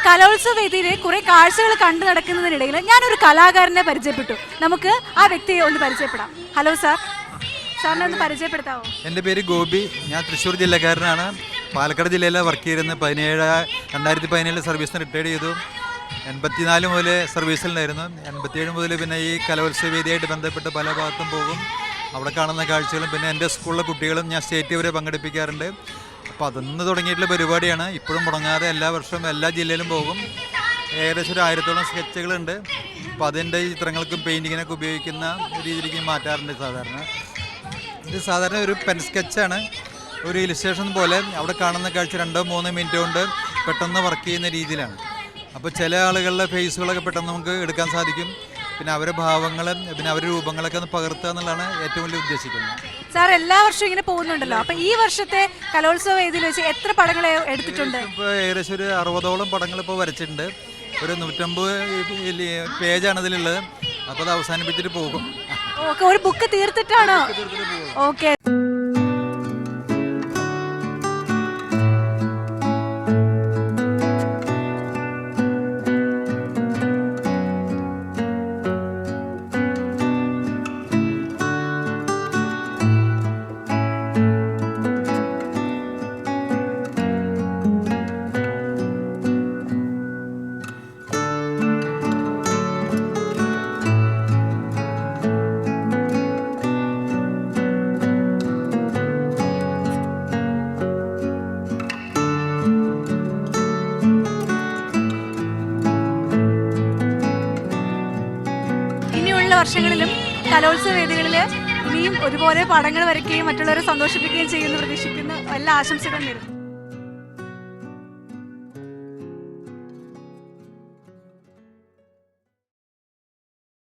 കലോത്സവ വേദിയിലെ കുറെ കാഴ്ചകൾ കണ്ടു നടക്കുന്നതിനിടയിൽ ഞാനൊരു കലാകാരനെ പരിചയപ്പെട്ടു. നമുക്ക് ആ വ്യക്തിയെ ഒന്ന് പരിചയപ്പെടാം. ഹലോ സാർ, സാറിനെ ഒന്ന് പരിചയപ്പെടുത്താമോ? എൻ്റെ പേര് ഗോപി. ഞാൻ തൃശ്ശൂർ ജില്ലക്കാരനാണ്. പാലക്കാട് ജില്ലയിലാണ് വർക്ക് ചെയ്തിരുന്നത്. 2017 സർവീസിന് റിട്ടയർഡ് ചെയ്തു. 84 മുതൽ സർവീസിലുണ്ടായിരുന്നു. 87 മുതൽ പിന്നെ ഈ കലോത്സവ വേദിയായിട്ട് ബന്ധപ്പെട്ട് പല ഭാഗത്തും പോകും. അവിടെ കാണുന്ന കാഴ്ചകളും പിന്നെ എൻ്റെ സ്കൂളിലെ കുട്ടികളും ഞാൻ സ്റ്റേറ്റ് വരെ പങ്കെടുപ്പിക്കാറുണ്ട്. അപ്പോൾ അതൊന്ന് തുടങ്ങിയിട്ടുള്ള പരിപാടിയാണ്. ഇപ്പോഴും മുടങ്ങാതെ എല്ലാ വർഷവും എല്ലാ ജില്ലയിലും പോകും. ഏകദേശം ഒരു 1000-ഓളം സ്കെച്ചുകളുണ്ട്. അപ്പോൾ അതിൻ്റെ ചിത്രങ്ങൾക്കും പെയിൻറ്റിങ്ങിനൊക്കെ ഉപയോഗിക്കുന്ന രീതിയിലേക്ക് മാറ്റാറുണ്ട്. ഇത് സാധാരണ ഒരു പെൻ സ്കെച്ചാണ്, ഒരു ഇലിസ്ട്രേഷൻ പോലെ. അവിടെ കാണുന്ന കാഴ്ച 2-3 മിനിറ്റ് കൊണ്ട് പെട്ടെന്ന് വർക്ക് ചെയ്യുന്ന രീതിയിലാണ്. അപ്പോൾ ചില ആളുകളുടെ ഫേസുകളൊക്കെ പെട്ടെന്ന് നമുക്ക് എടുക്കാൻ സാധിക്കും. പിന്നെ അവരുടെ ഭാവങ്ങൾ, പിന്നെ അവരുടെ രൂപങ്ങളൊക്കെ ഒന്ന് പകർത്തുക എന്നുള്ളതാണ് ഏറ്റവും വലിയ ഉദ്ദേശിക്കുന്നത്. സാർ എല്ലാ വർഷവും ഇങ്ങനെ പോകുന്നുണ്ടല്ലോ, അപ്പോൾ ഈ വർഷത്തെ കലോത്സവ വേദിയിൽ വെച്ച് എത്ര പടങ്ങൾ എടുത്തിട്ടുണ്ട്? ഇപ്പോൾ ഏകദേശം ഒരു 60ഓളം പടങ്ങൾ ഇപ്പോൾ വരച്ചിട്ടുണ്ട്. ഒരു 150 പേജാണ് ഇതിലുള്ളത്. അപ്പോൾ അത് അവസാനിപ്പിച്ചിട്ട് പോകും. ഓക്കെ, ഒരു ബുക്ക് തീർത്തിട്ടാണോ? ഓക്കെ. വർഷങ്ങളിലും കലോത്സവ വേദികളിൽ ഇനിയും ഒരുപോലെ പടങ്ങൾ വരയ്ക്കുകയും മറ്റുള്ളവരെ സന്തോഷിപ്പിക്കുകയും ചെയ്യുമെന്ന് പ്രതീക്ഷിക്കുന്നു. എല്ലാ ആശംസകളും നേരുന്നു.